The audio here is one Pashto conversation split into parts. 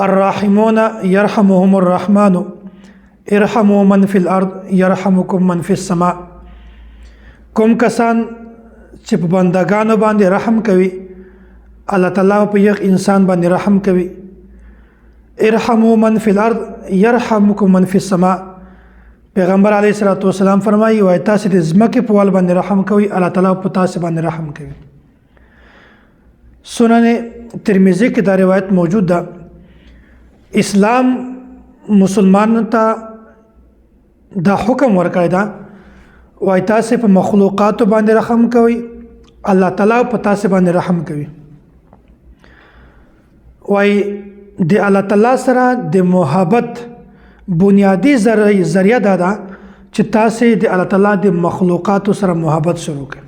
الراحمون يرحمهم الرحمن ارحموا من فی الارض يرحمكم من فی السماء. کوم کسان چې په بندگانو باندې رحم کوي الله تعالی په یو انسان باندې رحم کوي. ارحموا من فی الارض يرحمكم من فی السماء. پیغمبر علیه الصلاۃ والسلام فرمایي وای تاسو د زمکه په وال باندې رحم کوي الله تعالی په تاسو باندې رحم کوي. سنن ترمذی کې دا روایت موجود ده. اسلام مسلمان ته دا حکم ورکړی دا وای تاسو په مخلوقات باندې رحم کوي الله تعالی په تاسو باندې رحم کوي. وای د الله تعالی سره د محبت بنیادی ذریعہ دا ده چې تاسو د الله تعالی د مخلوقات سره محبت شروع کړئ.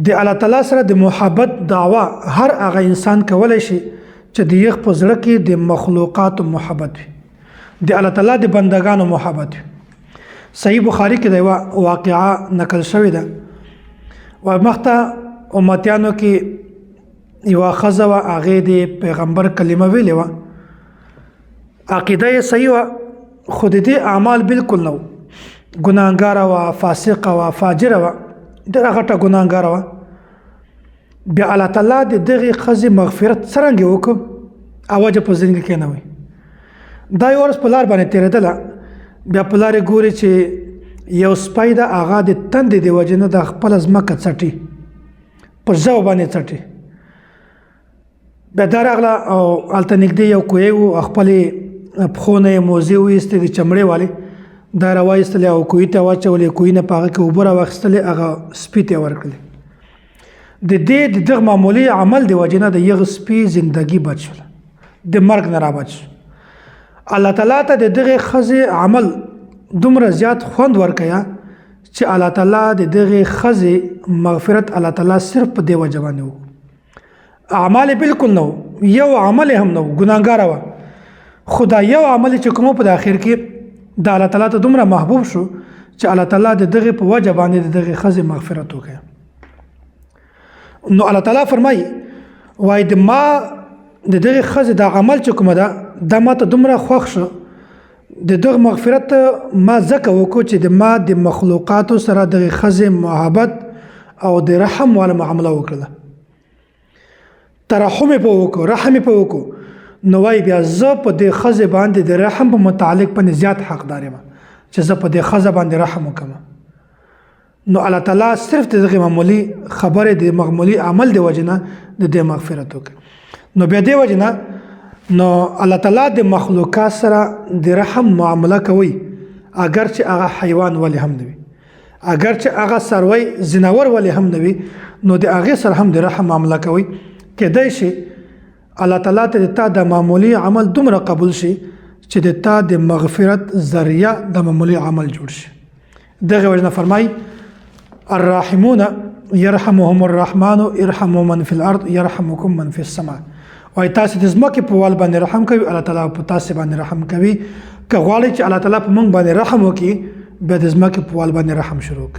د الله تعالی سره د محبت دعوا هر هغه انسان کولای شي چې د یو په زړه کې د مخلوقات محبت وي د الله تعالی د بندگانو محبت وي. صحیح بخاری کې د واقعا نقل شوی ده و مخته امتیانو کې یو خزه و هغه د پیغمبر کلمه ویلې و عقیده یې صحیح و خود دې اعمال بالکل نو ګناهګار و فاسق و فاجر و دغه غټه ګناهګار و. بیا الله تعالی د دغه خزه مغفرت څنګه وکړ اواجه په ځینګ کې نه وي. دا یو ورځ په لار باندې تیرېدله بیا په لارې ګوري چې یو سپی د هغه د تندې د وجې نه د خپل ځمکه څټي په ژو باندې څټي. بیا دا راغله او هلته نږدې یو کوهی و خپلې پښو نه یې موزې وایستې د چمړې والې دا راوایستلې او کوهي ته واچولې کوهي نه په هغه کې اوبه راواخیستلې هغه سپي ته یې ورکړلې. د دې د دغه معمولي عمل د وجې نه د یغه سپي زندګي بچ شوله د مرګ نه را بچ. الله تعالی ته د دغه ښځې عمل دومره زیات خوند ورکوي چې الله تعالی د دغه ښځې مغفرت الله تعالی صرف په دې وجه باندې و. اعمال بالکل نو یو عمل هم نو ګناهګاره وه خدا یو عمل چې کوم په اخر کې د الله تعالی ته دومره محبوب شو چې الله تعالی د دغه په وجه باندې د دغه ښځې مغفرت وکړي. نو الله تعالی فرمایي وای د ما د دغه ښځې د عمل چې کومه ده دا ما ته دومره خوښ شو د دغه مغفرت ما ځکه وکړو چې د ما د مخلوقاتو سره دغه ښځې محبت او د رحم والا معامله وکړله. ترحم په وکړو رحم په وکړو نو وای بیا زه په دې ښځې باندې د رحم په متعلق باندې زیات حقدار یم چې زه په دې ښځه باندې رحم وکړم. نو الله تعالی صرف دغه معمولی خبره د معمولی عمل دی وجنه د دې مغفرت وکړي. نو بیا دی وجنه نو الله تعالی د مخلوقات سره د رحم معامله کوي اگر چې هغه حیوان ولی هم نه وي اگر چې هغه سروي زناور ولی هم نه وي نو د هغه سره هم د رحم معامله کوي. کېدای شي الله تعالی ته د تا د معمولی عمل دومره قبول شي چې د تا د مغفرت ذریعہ د معمولی عمل جوړ شي. دغه وجنه فرمای الراحمون يرحمهم الرحمن ارحموا من في الارض يرحمكم من في السماء. وای تاسو د زمکه په وال باندې رحم کوي الله تعالی په تاسو باندې رحم کوي. که غواړئ چې الله تعالی په موږ باندې رحم وکړي بیا د زمکه په وال باندې رحم شروع